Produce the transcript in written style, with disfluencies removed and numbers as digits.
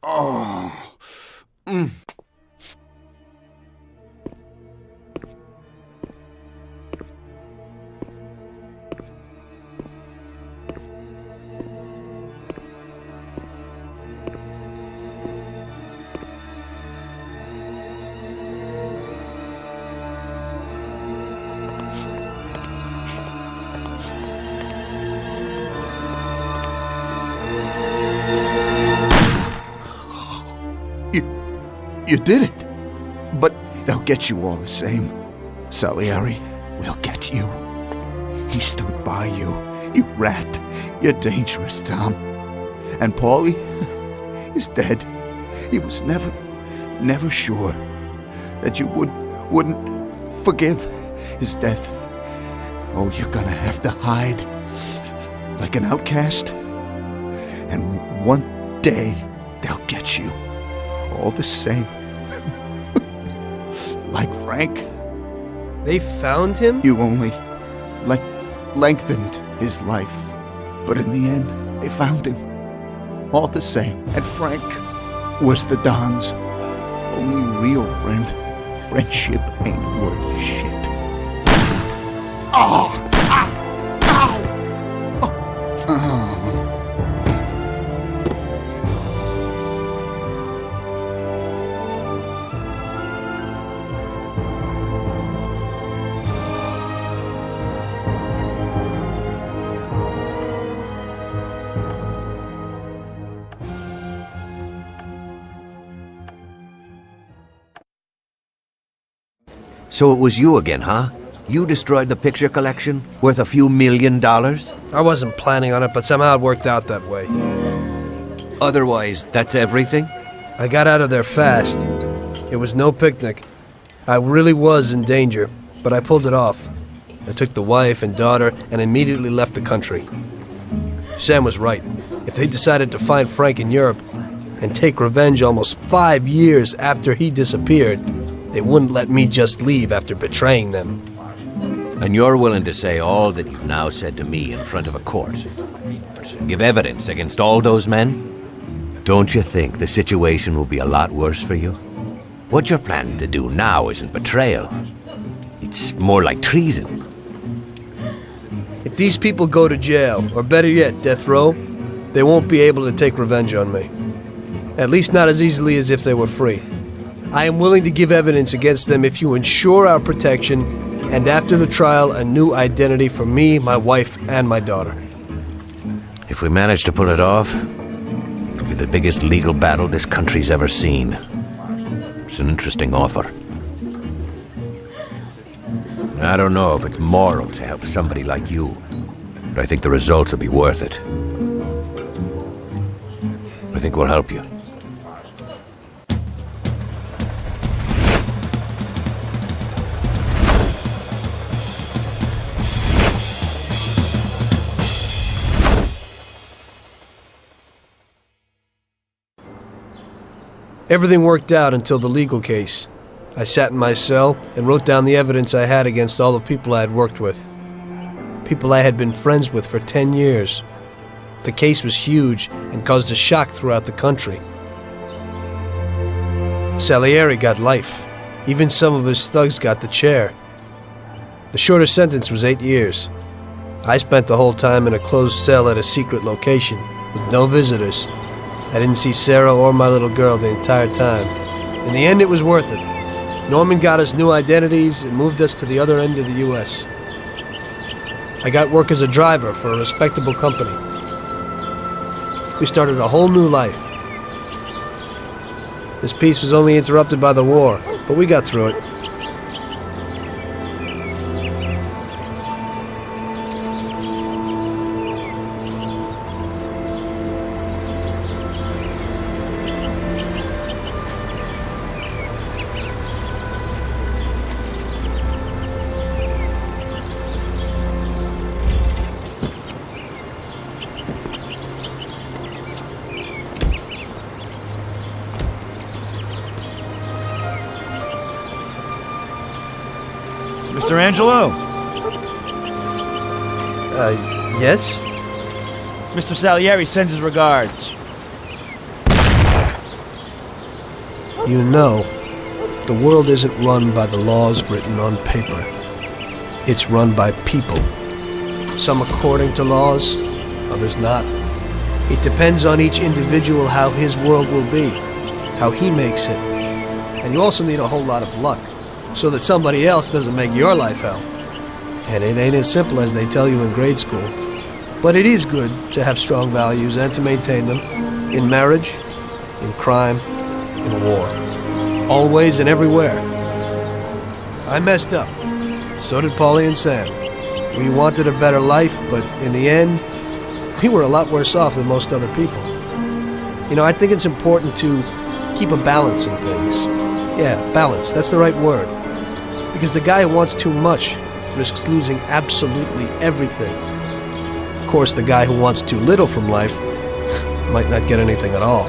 Oh. Mm. You did it. But they'll get you all the same. Salieri will get you. He stood by you. You rat. You're dangerous, Tom. And Paulie is dead. He was never sure that you wouldn't forgive his death. Oh, you're gonna have to hide like an outcast. And one day they'll get you all the same. Like Frank. They found him? You only lengthened his life. But in the end, they found him. All the same. And Frank was the Don's only real friend. Friendship ain't worth shit. Oh! Ah! Ow! Oh! Oh! So it was you again, huh? You destroyed the picture collection, worth a few $1 million? I wasn't planning on it, but somehow it worked out that way. Otherwise, that's everything? I got out of there fast. It was no picnic. I really was in danger, but I pulled it off. I took the wife and daughter and immediately left the country. Sam was right. If they decided to find Frank in Europe and take revenge almost 5 years after he disappeared, they wouldn't let me just leave after betraying them. And you're willing to say all that you've now said to me in front of a court? Give evidence against all those men? Don't you think the situation will be a lot worse for you? What you're planning to do now isn't betrayal. It's more like treason. If these people go to jail, or better yet, death row, they won't be able to take revenge on me. At least not as easily as if they were free. I am willing to give evidence against them if you ensure our protection, and after the trial, a new identity for me, my wife, and my daughter. If we manage to pull it off, it'll be the biggest legal battle this country's ever seen. It's an interesting offer. I don't know if it's moral to help somebody like you, but I think the results will be worth it. I think we'll help you. Everything worked out until the legal case. I sat in my cell and wrote down the evidence I had against all the people I had worked with. People I had been friends with for 10 years. The case was huge and caused a shock throughout the country. Salieri got life. Even some of his thugs got the chair. The shortest sentence was 8 years. I spent the whole time in a closed cell at a secret location, with no visitors. I didn't see Sarah or my little girl the entire time. In the end, it was worth it. Norman got us new identities and moved us to the other end of the U.S. I got work as a driver for a respectable company. We started a whole new life. This peace was only interrupted by the war, but we got through it. Mr. Angelo? Yes? Mr. Salieri sends his regards. You know, the world isn't run by the laws written on paper. It's run by people. Some according to laws, others not. It depends on each individual how his world will be, how he makes it. And you also need a whole lot of luck, so that somebody else doesn't make your life hell. And it ain't as simple as they tell you in grade school. But it is good to have strong values and to maintain them, in marriage, in crime, in war. Always and everywhere. I messed up. So did Paulie and Sam. We wanted a better life, but in the end, we were a lot worse off than most other people. You know, I think it's important to keep a balance in things. Yeah, balance, that's the right word. Because the guy who wants too much risks losing absolutely everything. Of course, the guy who wants too little from life might not get anything at all.